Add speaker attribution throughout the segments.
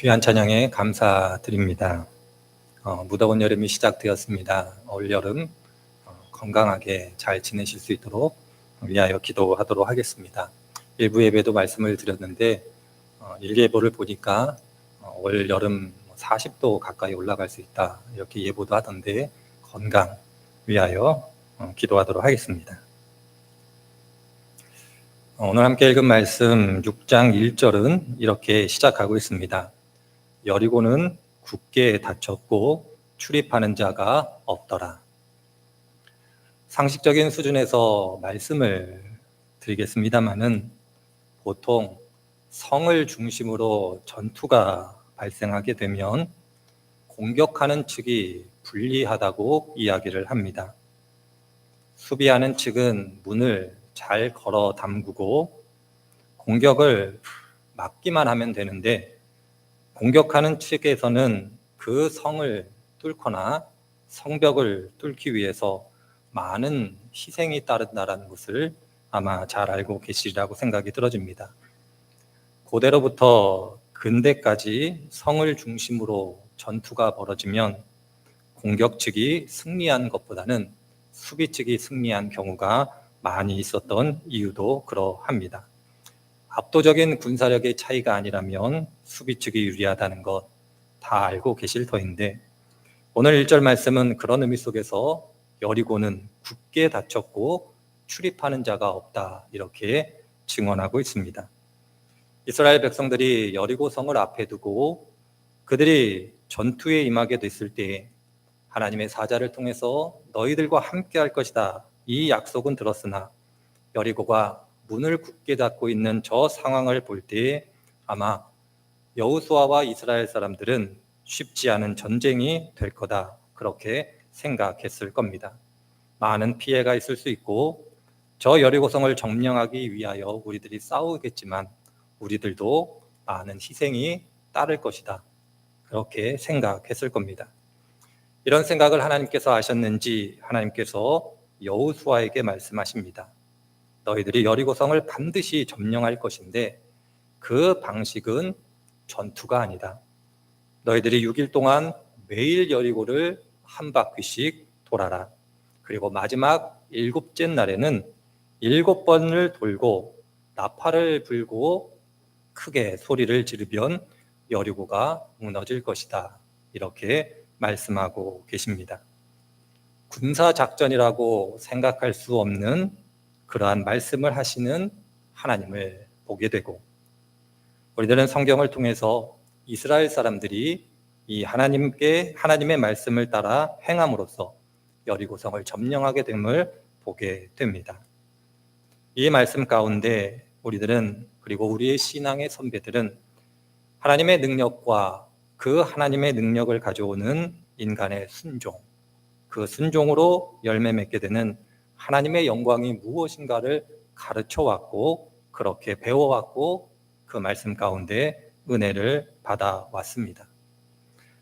Speaker 1: 귀한 찬양에 감사드립니다. 무더운 여름이 시작되었습니다. 올 여름 건강하게 잘 지내실 수 있도록 위하여 기도하도록 하겠습니다. 일부 예배도 말씀을 드렸는데 일기예보를 보니까 올 여름 40도 가까이 올라갈 수 있다 이렇게 예보도 하던데 건강 위하여 기도하도록 하겠습니다. 오늘 함께 읽은 말씀 6장 1절은 이렇게 시작하고 있습니다. 여리고는 굳게 닫혔고 출입하는 자가 없더라. 상식적인 수준에서 말씀을 드리겠습니다마는 보통 성을 중심으로 전투가 발생하게 되면 공격하는 측이 불리하다고 이야기를 합니다. 수비하는 측은 문을 잘 걸어 담그고 공격을 막기만 하면 되는데 공격하는 측에서는 그 성을 뚫거나 성벽을 뚫기 위해서 많은 희생이 따른다는 것을 아마 잘 알고 계시리라고 생각이 들어집니다. 고대로부터 근대까지 성을 중심으로 전투가 벌어지면 공격 측이 승리한 것보다는 수비 측이 승리한 경우가 많이 있었던 이유도 그러합니다. 압도적인 군사력의 차이가 아니라면 수비 측이 유리하다는 것 다 알고 계실 터인데 오늘 1절 말씀은 그런 의미 속에서 여리고는 굳게 닫혔고 출입하는 자가 없다 이렇게 증언하고 있습니다. 이스라엘 백성들이 여리고 성을 앞에 두고 그들이 전투에 임하게 됐을 때 하나님의 사자를 통해서 너희들과 함께 할 것이다 이 약속은 들었으나 여리고가 문을 굳게 닫고 있는 저 상황을 볼 때 아마 여호수아와 이스라엘 사람들은 쉽지 않은 전쟁이 될 거다 그렇게 생각했을 겁니다. 많은 피해가 있을 수 있고 저 여리고성을 점령하기 위하여 우리들이 싸우겠지만 우리들도 많은 희생이 따를 것이다 그렇게 생각했을 겁니다. 이런 생각을 하나님께서 아셨는지 하나님께서 여호수아에게 말씀하십니다. 너희들이 여리고성을 반드시 점령할 것인데 그 방식은 전투가 아니다. 너희들이 6일 동안 매일 여리고를 한 바퀴씩 돌아라. 그리고 마지막 7째 날에는 7번을 돌고 나팔을 불고 크게 소리를 지르면 여리고가 무너질 것이다. 이렇게 말씀하고 계십니다. 군사작전이라고 생각할 수 없는 그러한 말씀을 하시는 하나님을 보게 되고 우리들은 성경을 통해서 이스라엘 사람들이 이 하나님의 말씀을 따라 행함으로써 여리고성을 점령하게 됨을 보게 됩니다. 이 말씀 가운데 우리들은 그리고 우리의 신앙의 선배들은 하나님의 능력과 그 하나님의 능력을 가져오는 인간의 순종, 그 순종으로 열매 맺게 되는 하나님의 영광이 무엇인가를 가르쳐왔고 그렇게 배워왔고 그 말씀 가운데 은혜를 받아왔습니다.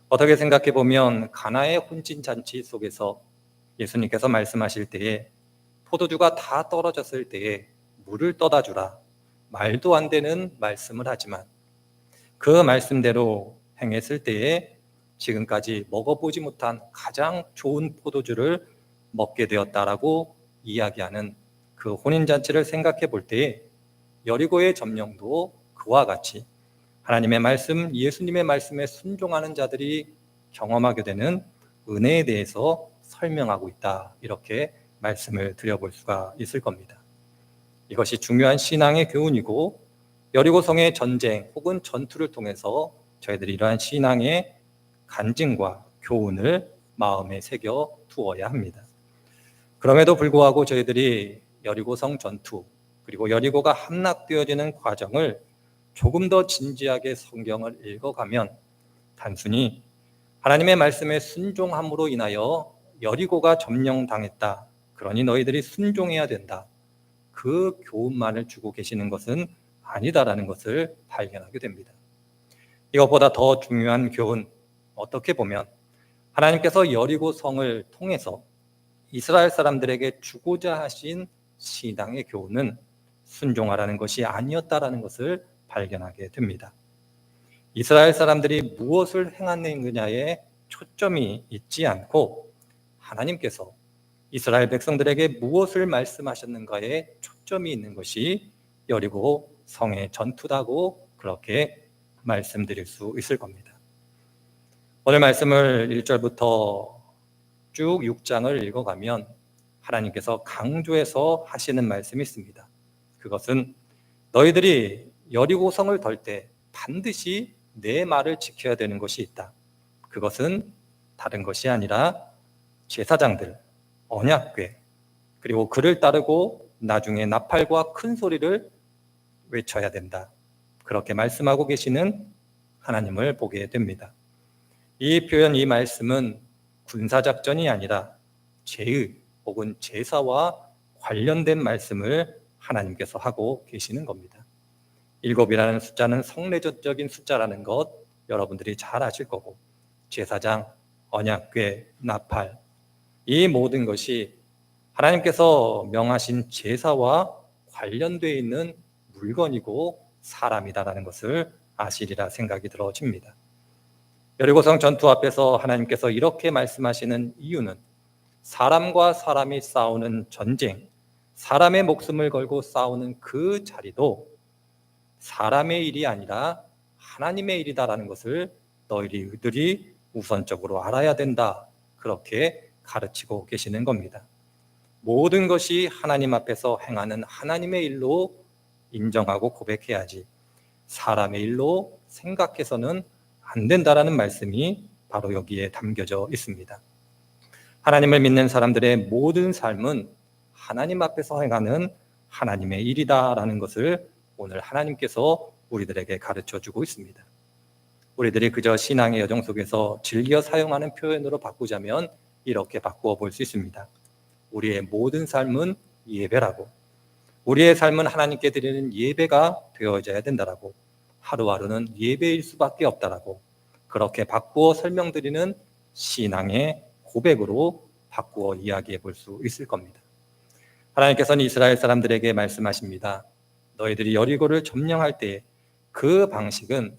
Speaker 1: 어떻게 생각해 보면 가나의 혼친잔치 속에서 예수님께서 말씀하실 때에 포도주가 다 떨어졌을 때에 물을 떠다 주라 말도 안 되는 말씀을 하지만 그 말씀대로 행했을 때에 지금까지 먹어보지 못한 가장 좋은 포도주를 먹게 되었다라고 이야기하는 그 혼인잔치를 생각해 볼 때에 여리고의 점령도 그와 같이 하나님의 말씀, 예수님의 말씀에 순종하는 자들이 경험하게 되는 은혜에 대해서 설명하고 있다 이렇게 말씀을 드려볼 수가 있을 겁니다. 이것이 중요한 신앙의 교훈이고 여리고성의 전쟁 혹은 전투를 통해서 저희들이 이러한 신앙의 간증과 교훈을 마음에 새겨 두어야 합니다. 그럼에도 불구하고 저희들이 여리고성 전투 그리고 여리고가 함락되어지는 과정을 조금 더 진지하게 성경을 읽어가면 단순히 하나님의 말씀에 순종함으로 인하여 여리고가 점령당했다. 그러니 너희들이 순종해야 된다. 그 교훈만을 주고 계시는 것은 아니다라는 것을 발견하게 됩니다. 이것보다 더 중요한 교훈, 어떻게 보면 하나님께서 여리고 성을 통해서 이스라엘 사람들에게 주고자 하신 신앙의 교훈은 순종하라는 것이 아니었다라는 것을 발견하게 됩니다. 이스라엘 사람들이 무엇을 행하느냐에 초점이 있지 않고 하나님께서 이스라엘 백성들에게 무엇을 말씀하셨는가에 초점이 있는 것이 여리고 성의 전투다고 그렇게 말씀드릴 수 있을 겁니다. 오늘 말씀을 1절부터 쭉 6장을 읽어가면 하나님께서 강조해서 하시는 말씀이 있습니다. 그것은 너희들이 여리고성을 덜 때 반드시 내 말을 지켜야 되는 것이 있다. 그것은 다른 것이 아니라 제사장들, 언약궤, 그리고 그를 따르고 나중에 나팔과 큰 소리를 외쳐야 된다. 그렇게 말씀하고 계시는 하나님을 보게 됩니다. 이 표현, 이 말씀은 군사작전이 아니라 제의 혹은 제사와 관련된 말씀을 하나님께서 하고 계시는 겁니다. 7이라는 숫자는 성례적인 숫자라는 것 여러분들이 잘 아실 거고, 제사장, 언약궤, 나팔, 이 모든 것이 하나님께서 명하신 제사와 관련되어 있는 물건이고 사람이다라는 것을 아시리라 생각이 들어집니다. 여리고성 전투 앞에서 하나님께서 이렇게 말씀하시는 이유는 사람과 사람이 싸우는 전쟁, 사람의 목숨을 걸고 싸우는 그 자리도 사람의 일이 아니라 하나님의 일이다라는 것을 너희들이 우선적으로 알아야 된다. 그렇게 가르치고 계시는 겁니다. 모든 것이 하나님 앞에서 행하는 하나님의 일로 인정하고 고백해야지 사람의 일로 생각해서는 안 된다라는 말씀이 바로 여기에 담겨져 있습니다. 하나님을 믿는 사람들의 모든 삶은 하나님 앞에서 행하는 하나님의 일이다라는 것을 오늘 하나님께서 우리들에게 가르쳐주고 있습니다. 우리들이 그저 신앙의 여정 속에서 즐겨 사용하는 표현으로 바꾸자면 이렇게 바꾸어 볼 수 있습니다. 우리의 모든 삶은 예배라고, 우리의 삶은 하나님께 드리는 예배가 되어져야 된다라고, 하루하루는 예배일 수밖에 없다라고 그렇게 바꾸어 설명드리는 신앙의 고백으로 바꾸어 이야기해 볼 수 있을 겁니다. 하나님께서는 이스라엘 사람들에게 말씀하십니다. 너희들이 여리고를 점령할 때 그 방식은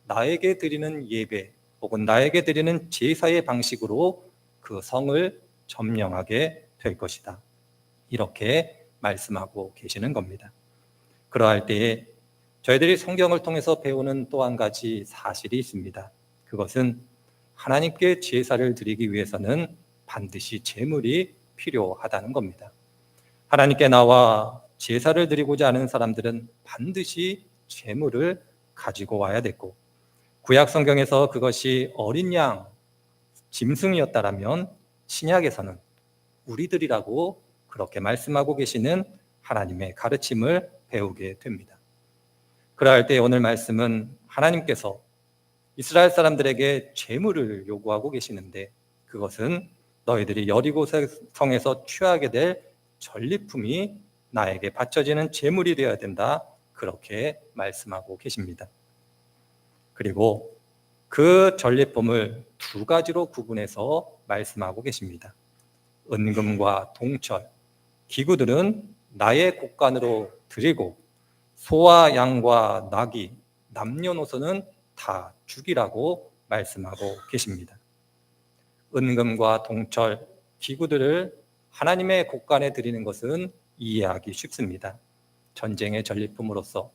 Speaker 1: 나에게 드리는 예배 혹은 나에게 드리는 제사의 방식으로 그 성을 점령하게 될 것이다. 이렇게 말씀하고 계시는 겁니다. 그러할 때에 저희들이 성경을 통해서 배우는 또 한 가지 사실이 있습니다. 그것은 하나님께 제사를 드리기 위해서는 반드시 제물이 필요하다는 겁니다. 하나님께 나와 제사를 드리고자 하는 사람들은 반드시 제물을 가지고 와야 됐고, 구약 성경에서 그것이 어린 양, 짐승이었다라면 신약에서는 우리들이라고 그렇게 말씀하고 계시는 하나님의 가르침을 배우게 됩니다. 그러할 때 오늘 말씀은 하나님께서 이스라엘 사람들에게 제물을 요구하고 계시는데 그것은 너희들이 여리고 성에서 취하게 될 전리품이 나에게 바쳐지는 제물이 되어야 된다. 그렇게 말씀하고 계십니다. 그리고 그 전리품을 두 가지로 구분해서 말씀하고 계십니다. 은금과 동철, 기구들은 나의 곳간으로 드리고 소와 양과 나귀, 남녀노소는 다 죽이라고 말씀하고 계십니다. 은금과 동철, 기구들을 하나님의 곳간에 드리는 것은 이해하기 쉽습니다. 전쟁의 전리품으로서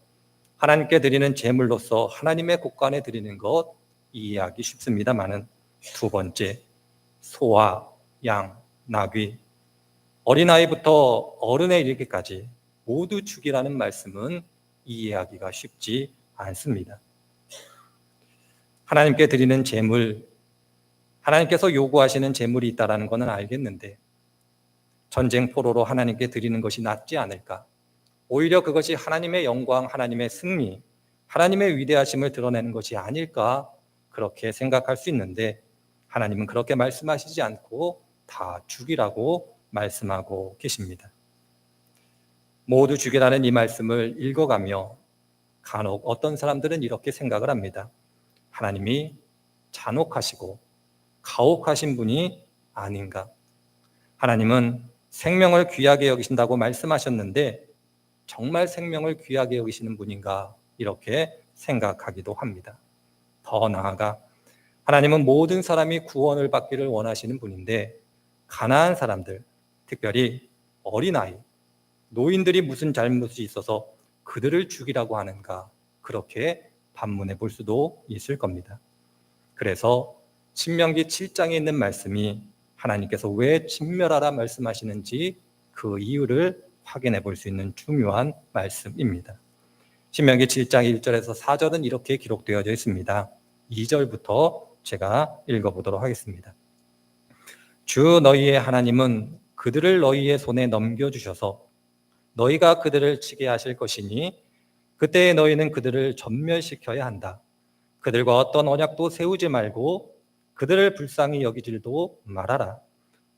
Speaker 1: 하나님께 드리는 제물로서 하나님의 곳간에 드리는 것 이해하기 쉽습니다만은 두 번째, 소와 양, 나귀, 어린아이부터 어른에 이르기까지 모두 죽이라는 말씀은 이해하기가 쉽지 않습니다. 하나님께 드리는 제물, 하나님께서 요구하시는 제물이 있다는 것은 알겠는데 전쟁 포로로 하나님께 드리는 것이 낫지 않을까? 오히려 그것이 하나님의 영광, 하나님의 승리, 하나님의 위대하심을 드러내는 것이 아닐까? 그렇게 생각할 수 있는데 하나님은 그렇게 말씀하시지 않고 다 죽이라고 말씀하고 계십니다. 모두 죽이라는 이 말씀을 읽어가며 간혹 어떤 사람들은 이렇게 생각을 합니다. 하나님이 잔혹하시고 가혹하신 분이 아닌가? 하나님은 생명을 귀하게 여기신다고 말씀하셨는데 정말 생명을 귀하게 여기시는 분인가? 이렇게 생각하기도 합니다. 더 나아가 하나님은 모든 사람이 구원을 받기를 원하시는 분인데 가난한 사람들, 특별히 어린아이, 노인들이 무슨 잘못이 있어서 그들을 죽이라고 하는가, 그렇게 반문해 볼 수도 있을 겁니다. 그래서 신명기 7장에 있는 말씀이 하나님께서 왜 진멸하라 말씀하시는지 그 이유를 확인해 볼 수 있는 중요한 말씀입니다. 신명기 7장 1절에서 4절은 이렇게 기록되어져 있습니다. 2절부터 제가 읽어보도록 하겠습니다. 주 너희의 하나님은 그들을 너희의 손에 넘겨주셔서 너희가 그들을 치게 하실 것이니 그때에 너희는 그들을 전멸시켜야 한다. 그들과 어떤 언약도 세우지 말고 그들을 불쌍히 여기지도 말아라.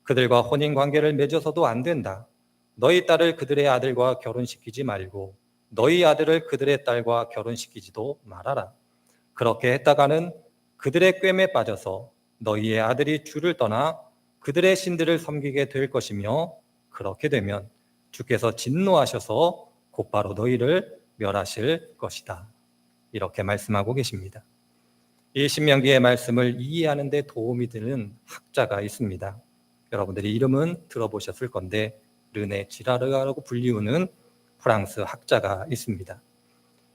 Speaker 1: 그들과 혼인관계를 맺어서도 안 된다. 너희 딸을 그들의 아들과 결혼시키지 말고 너희 아들을 그들의 딸과 결혼시키지도 말아라. 그렇게 했다가는 그들의 꿰매 빠져서 너희의 아들이 주를 떠나 그들의 신들을 섬기게 될 것이며 그렇게 되면 주께서 진노하셔서 곧바로 너희를 멸하실 것이다. 이렇게 말씀하고 계십니다. 이 신명기의 말씀을 이해하는 데 도움이 되는 학자가 있습니다. 여러분들이 이름은 들어보셨을 건데 르네 지라르라고 불리우는 프랑스 학자가 있습니다.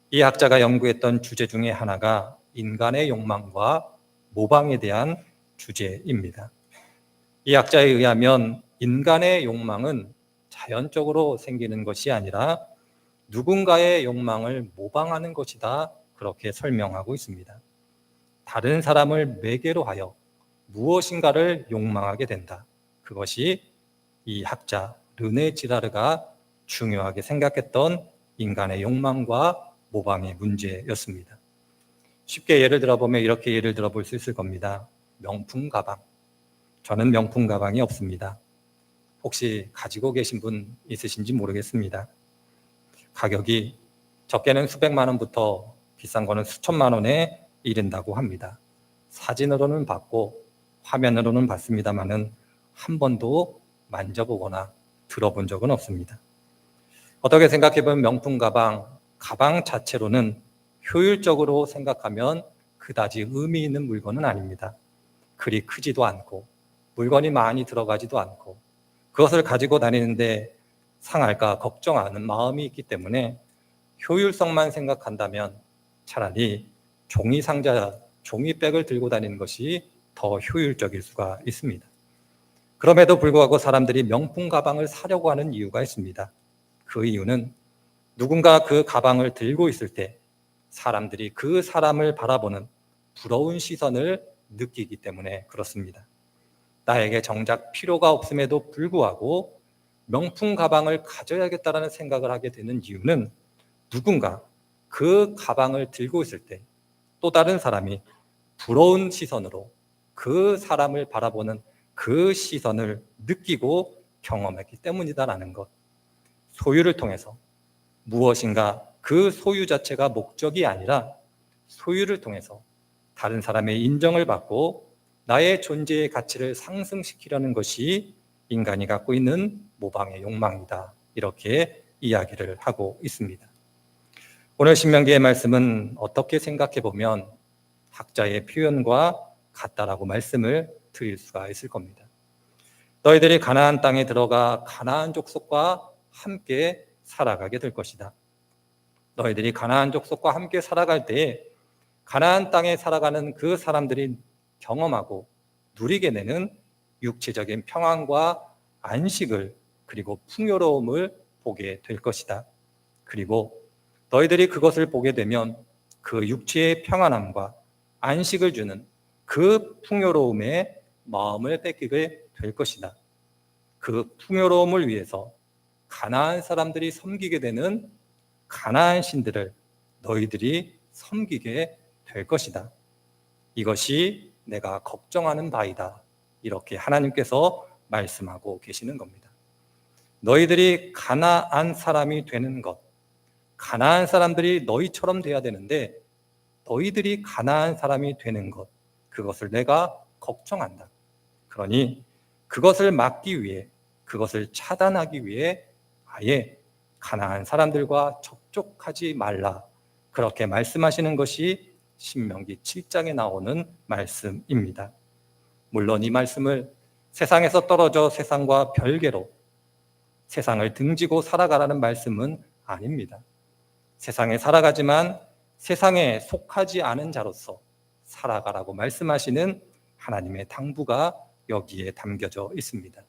Speaker 1: 이 학자가 연구했던 주제 중에 하나가 인간의 욕망과 모방에 대한 주제입니다. 이 학자에 의하면 인간의 욕망은 자연적으로 생기는 것이 아니라 누군가의 욕망을 모방하는 것이다, 그렇게 설명하고 있습니다. 다른 사람을 매개로 하여 무엇인가를 욕망하게 된다. 그것이 이 학자 르네 지라르가 중요하게 생각했던 인간의 욕망과 모방의 문제였습니다. 쉽게 예를 들어보면 이렇게 예를 들어볼 수 있을 겁니다. 명품 가방. 저는 명품 가방이 없습니다. 혹시 가지고 계신 분 있으신지 모르겠습니다. 가격이 적게는 수백만 원부터 비싼 거는 수천만 원에 이른다고 합니다. 사진으로는 봤고 화면으로는 봤습니다만은 한 번도 만져보거나 들어본 적은 없습니다. 어떻게 생각해보면 명품 가방 자체로는 효율적으로 생각하면 그다지 의미 있는 물건은 아닙니다. 그리 크지도 않고 물건이 많이 들어가지도 않고 그것을 가지고 다니는데 상할까 걱정하는 마음이 있기 때문에 효율성만 생각한다면 차라리 종이 상자, 종이백을 들고 다니는 것이 더 효율적일 수가 있습니다. 그럼에도 불구하고 사람들이 명품 가방을 사려고 하는 이유가 있습니다. 그 이유는 누군가 그 가방을 들고 있을 때 사람들이 그 사람을 바라보는 부러운 시선을 느끼기 때문에 그렇습니다. 나에게 정작 필요가 없음에도 불구하고 명품 가방을 가져야겠다는 생각을 하게 되는 이유는 누군가 그 가방을 들고 있을 때 또 다른 사람이 부러운 시선으로 그 사람을 바라보는 그 시선을 느끼고 경험했기 때문이다라는 것. 소유를 통해서 무엇인가 그 소유 자체가 목적이 아니라 소유를 통해서 다른 사람의 인정을 받고 나의 존재의 가치를 상승시키려는 것이 인간이 갖고 있는 모방의 욕망이다. 이렇게 이야기를 하고 있습니다. 오늘 신명기의 말씀은 어떻게 생각해 보면 학자의 표현과 같다라고 말씀을 드릴 수가 있을 겁니다. 너희들이 가나안 땅에 들어가 가나안 족속과 함께 살아가게 될 것이다. 너희들이 가나안 족속과 함께 살아갈 때에 가나안 땅에 살아가는 그 사람들이 경험하고 누리게 되는 육체적인 평안과 안식을 그리고 풍요로움을 보게 될 것이다. 그리고 너희들이 그것을 보게 되면 그 육체의 평안함과 안식을 주는 그 풍요로움에 마음을 뺏기게 될 것이다. 그 풍요로움을 위해서 가나안 사람들이 섬기게 되는 가나안 신들을 너희들이 섬기게 될 것이다. 이것이 내가 걱정하는 바이다. 이렇게 하나님께서 말씀하고 계시는 겁니다. 너희들이 가나안 사람이 되는 것, 가나안 사람들이 너희처럼 돼야 되는데 너희들이 가나안 사람이 되는 것, 그것을 내가 걱정한다. 그러니 그것을 막기 위해, 그것을 차단하기 위해 아예 가나안 사람들과 접촉하지 말라. 그렇게 말씀하시는 것이 신명기 7장에 나오는 말씀입니다. 물론 이 말씀을 세상에서 떨어져 세상과 별개로 세상을 등지고 살아가라는 말씀은 아닙니다. 세상에 살아가지만 세상에 속하지 않은 자로서 살아가라고 말씀하시는 하나님의 당부가 여기에 담겨져 있습니다.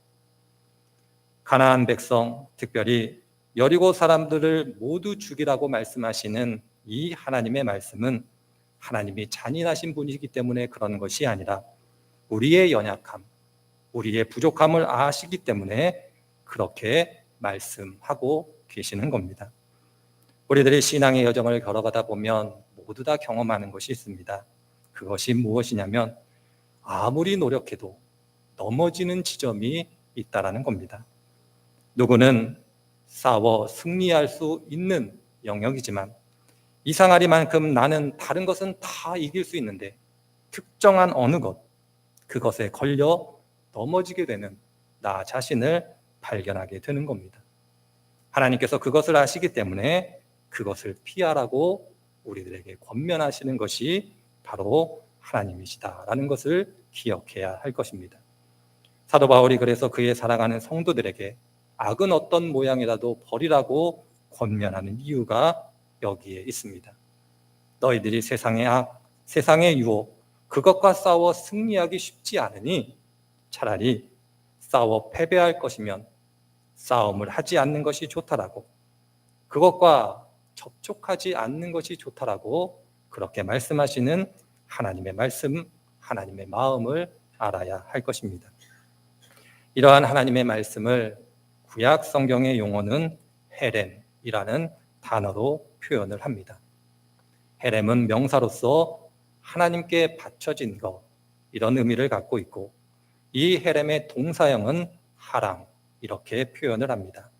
Speaker 1: 가나안 백성, 특별히 여리고 사람들을 모두 죽이라고 말씀하시는 이 하나님의 말씀은 하나님이 잔인하신 분이기 때문에 그런 것이 아니라 우리의 연약함, 우리의 부족함을 아시기 때문에 그렇게 말씀하고 계시는 겁니다. 우리들이 신앙의 여정을 걸어가다 보면 모두 다 경험하는 것이 있습니다. 그것이 무엇이냐면 아무리 노력해도 넘어지는 지점이 있다라는 겁니다. 누구는 싸워 승리할 수 있는 영역이지만 이상하리만큼 나는 다른 것은 다 이길 수 있는데 특정한 어느 것, 그것에 걸려 넘어지게 되는 나 자신을 발견하게 되는 겁니다. 하나님께서 그것을 아시기 때문에 그것을 피하라고 우리들에게 권면하시는 것이 바로 하나님이시다라는 것을 기억해야 할 것입니다. 사도 바울이 그래서 그의 사랑하는 성도들에게 악은 어떤 모양이라도 버리라고 권면하는 이유가 여기에 있습니다. 너희들이 세상의 악, 세상의 유혹, 그것과 싸워 승리하기 쉽지 않으니 차라리 싸워 패배할 것이면 싸움을 하지 않는 것이 좋다라고, 그것과 접촉하지 않는 것이 좋다라고 그렇게 말씀하시는 하나님의 말씀, 하나님의 마음을 알아야 할 것입니다. 이러한 하나님의 말씀을 구약 성경의 용어는 헤렘이라는 단어로 표현을 합니다. 헤렘은 명사로서 하나님께 바쳐진 것, 이런 의미를 갖고 있고 이 헤렘의 동사형은 하랑, 이렇게 표현을 합니다.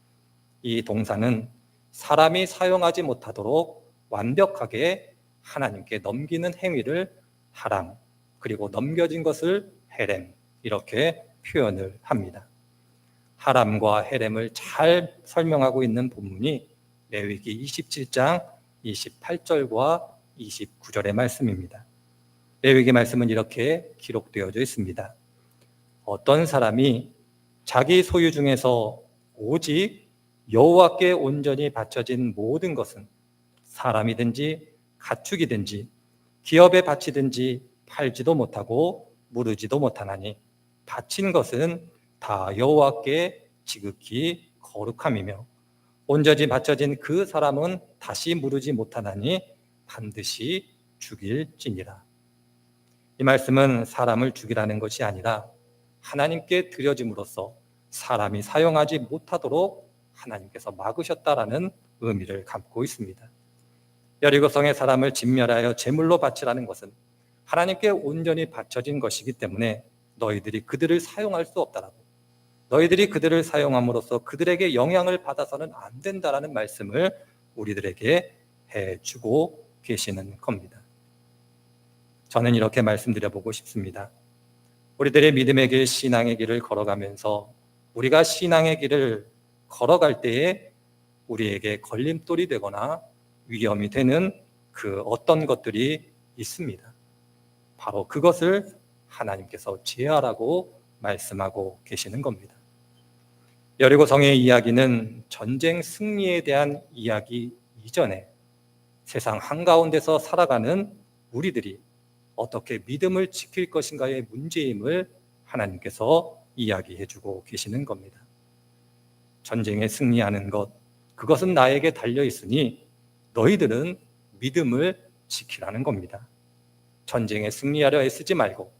Speaker 1: 이 동사는 사람이 사용하지 못하도록 완벽하게 하나님께 넘기는 행위를 하랑, 그리고 넘겨진 것을 헤렘, 이렇게 표현을 합니다. 하람과 헤렘을 잘 설명하고 있는 본문이 레위기 27장 28절과 29절의 말씀입니다. 레위기 말씀은 이렇게 기록되어져 있습니다. 어떤 사람이 자기 소유 중에서 오직 여호와께 온전히 바쳐진 모든 것은 사람이든지 가축이든지 기업에 바치든지 팔지도 못하고 무르지도 못하나니 바친 것은 다 여호와께 지극히 거룩함이며 온전히 바쳐진 그 사람은 다시 무르지 못하나니 반드시 죽일지니라. 이 말씀은 사람을 죽이라는 것이 아니라 하나님께 드려짐으로써 사람이 사용하지 못하도록 하나님께서 막으셨다라는 의미를 담고 있습니다. 여리고성의 사람을 진멸하여 제물로 바치라는 것은 하나님께 온전히 바쳐진 것이기 때문에 너희들이 그들을 사용할 수 없다라고, 너희들이 그들을 사용함으로써 그들에게 영향을 받아서는 안 된다라는 말씀을 우리들에게 해주고 계시는 겁니다. 저는 이렇게 말씀드려보고 싶습니다. 우리들의 믿음의 길, 신앙의 길을 걸어가면서 우리가 신앙의 길을 걸어갈 때에 우리에게 걸림돌이 되거나 위험이 되는 그 어떤 것들이 있습니다. 바로 그것을 하나님께서 제하라고 말씀하고 계시는 겁니다. 여리고성의 이야기는 전쟁 승리에 대한 이야기 이전에 세상 한가운데서 살아가는 우리들이 어떻게 믿음을 지킬 것인가의 문제임을 하나님께서 이야기해주고 계시는 겁니다. 전쟁에 승리하는 것, 그것은 나에게 달려있으니 너희들은 믿음을 지키라는 겁니다. 전쟁에 승리하려 애쓰지 말고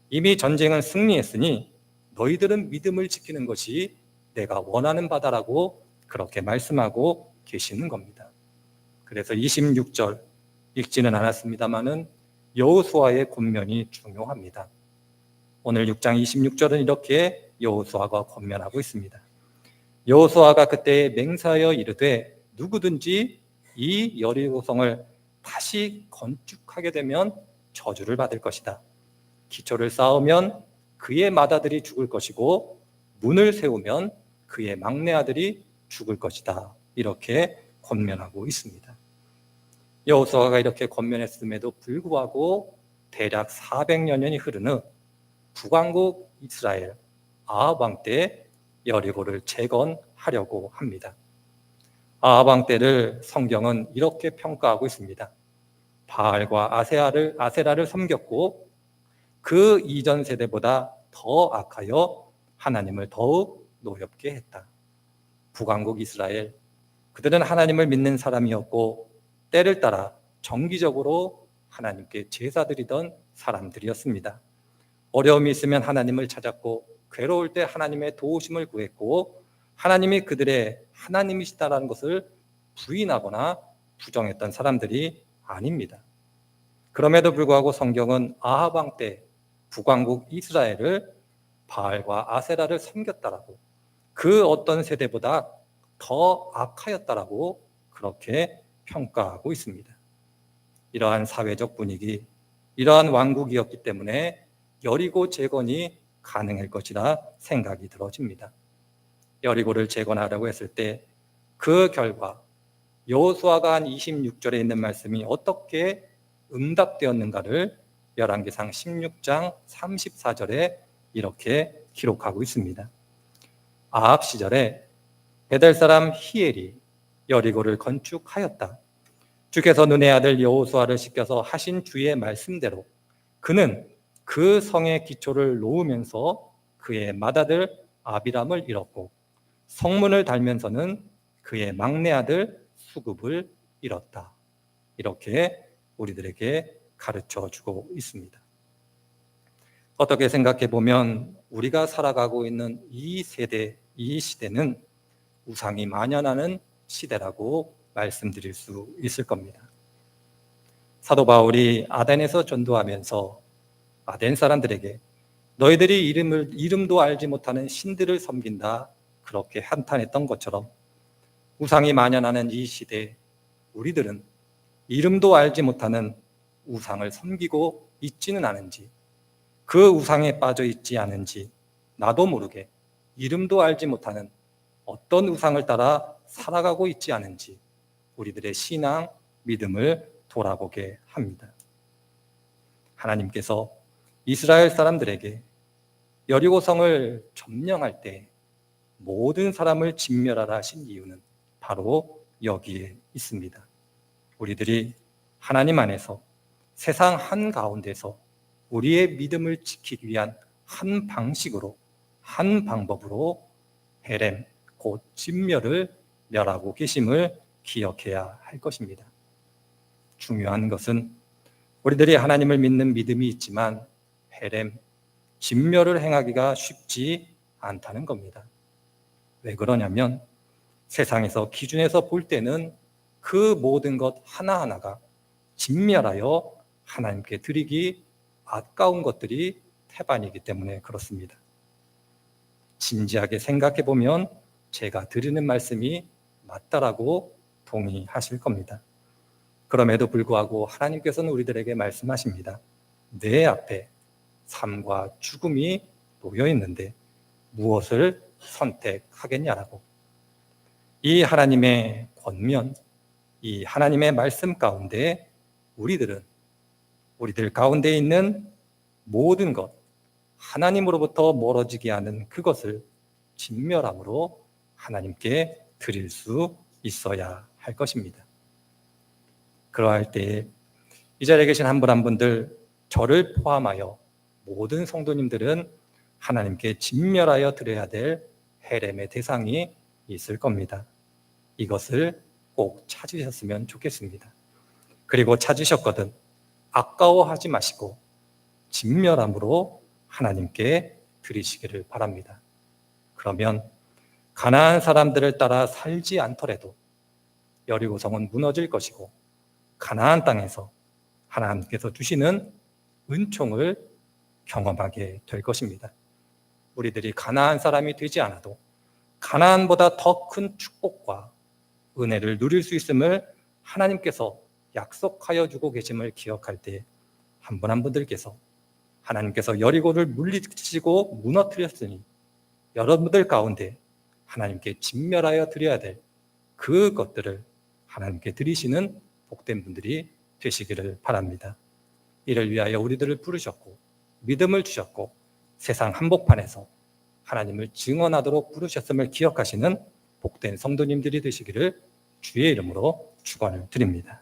Speaker 1: 이미 전쟁은 승리했으니 너희들은 믿음을 지키는 것이 내가 원하는 바다라고 그렇게 말씀하고 계시는 겁니다. 그래서 26절 읽지는 않았습니다마는 여호수아의 권면이 중요합니다. 오늘 6장 26절은 이렇게 여호수아가 권면하고 있습니다. 여호수아가 그때 맹세하여 이르되 누구든지 이 여리고성을 다시 건축하게 되면 저주를 받을 것이다. 기초를 쌓으면 그의 맏아들이 죽을 것이고 문을 세우면 그의 막내 아들이 죽을 것이다. 이렇게 권면하고 있습니다. 여호수아가 이렇게 권면했음에도 불구하고 대략 400여 년이 흐른 후 북왕국 이스라엘 아합 왕 때 여리고를 재건하려고 합니다. 아합 왕 때를 성경은 이렇게 평가하고 있습니다. 바알과 아세라를 섬겼고 그 이전 세대보다 더 악하여 하나님을 더욱 노엽게 했다. 북왕국 이스라엘, 그들은 하나님을 믿는 사람이었고 때를 따라 정기적으로 하나님께 제사드리던 사람들이었습니다. 어려움이 있으면 하나님을 찾았고 괴로울 때 하나님의 도우심을 구했고 하나님이 그들의 하나님이시다라는 것을 부인하거나 부정했던 사람들이 아닙니다. 그럼에도 불구하고 성경은 아합 왕 때 북왕국 이스라엘을 바알과 아세라를 섬겼다라고, 그 어떤 세대보다 더 악하였다라고 그렇게 평가하고 있습니다. 이러한 사회적 분위기, 이러한 왕국이었기 때문에 여리고 재건이 가능할 것이라 생각이 들어집니다. 여리고를 재건하려고 했을 때 그 결과 여호수아가 한 26절에 있는 말씀이 어떻게 응답되었는가를 열왕기상 16장 34절에 이렇게 기록하고 있습니다. 아합 시절에 베델 사람 히엘이 여리고를 건축하였다. 주께서 눈의 아들 여호수아를 시켜서 하신 주의 말씀대로 그는 그 성의 기초를 놓으면서 그의 맏아들 아비람을 잃었고 성문을 달면서는 그의 막내 아들 수굽을 잃었다. 이렇게 우리들에게 가르쳐주고 있습니다. 어떻게 생각해 보면 우리가 살아가고 있는 이 세대, 이 시대는 우상이 만연하는 시대라고 말씀드릴 수 있을 겁니다. 사도 바울이 아덴에서 전도하면서 아덴 사람들에게 너희들이 이름도 알지 못하는 신들을 섬긴다, 그렇게 한탄했던 것처럼 우상이 만연하는 이 시대에 우리들은 이름도 알지 못하는 우상을 섬기고 있지는 않은지, 그 우상에 빠져 있지 않은지, 나도 모르게 이름도 알지 못하는 어떤 우상을 따라 살아가고 있지 않은지 우리들의 신앙, 믿음을 돌아보게 합니다. 하나님께서 이스라엘 사람들에게 여리고성을 점령할 때 모든 사람을 진멸하라 하신 이유는 바로 여기에 있습니다. 우리들이 하나님 안에서 세상 한가운데서 우리의 믿음을 지키기 위한 한 방식으로, 한 방법으로 헤렘, 곧 진멸을 멸하고 계심을 기억해야 할 것입니다. 중요한 것은 우리들이 하나님을 믿는 믿음이 있지만 헤렘, 진멸을 행하기가 쉽지 않다는 겁니다. 왜 그러냐면 세상에서 기준에서 볼 때는 그 모든 것 하나하나가 진멸하여 하나님께 드리기 아까운 것들이 태반이기 때문에 그렇습니다. 진지하게 생각해 보면 제가 드리는 말씀이 맞다라고 동의하실 겁니다. 그럼에도 불구하고 하나님께서는 우리들에게 말씀하십니다. 내 앞에 삶과 죽음이 놓여 있는데 무엇을 선택하겠냐라고. 이 하나님의 권면, 이 하나님의 말씀 가운데 우리들 가운데 있는 모든 것, 하나님으로부터 멀어지게 하는 그것을 진멸함으로 하나님께 드릴 수 있어야 할 것입니다. 그러할 때에 이 자리에 계신 한 분 한 분들, 저를 포함하여 모든 성도님들은 하나님께 진멸하여 드려야 될 헤렘의 대상이 있을 겁니다. 이것을 꼭 찾으셨으면 좋겠습니다. 그리고 찾으셨거든 아까워하지 마시고 진멸함으로 하나님께 드리시기를 바랍니다. 그러면 가나안 사람들을 따라 살지 않더라도 여리고성은 무너질 것이고 가나안 땅에서 하나님께서 주시는 은총을 경험하게 될 것입니다. 우리들이 가나안 사람이 되지 않아도 가나안보다 더 큰 축복과 은혜를 누릴 수 있음을 하나님께서 약속하여 주고 계심을 기억할 때 한 분 한 분들께서 하나님께서 여리고를 물리치고 무너뜨렸으니 여러분들 가운데 하나님께 진멸하여 드려야 될 그것들을 하나님께 드리시는 복된 분들이 되시기를 바랍니다. 이를 위하여 우리들을 부르셨고 믿음을 주셨고 세상 한복판에서 하나님을 증언하도록 부르셨음을 기억하시는 복된 성도님들이 되시기를 주의 이름으로 축원을 드립니다.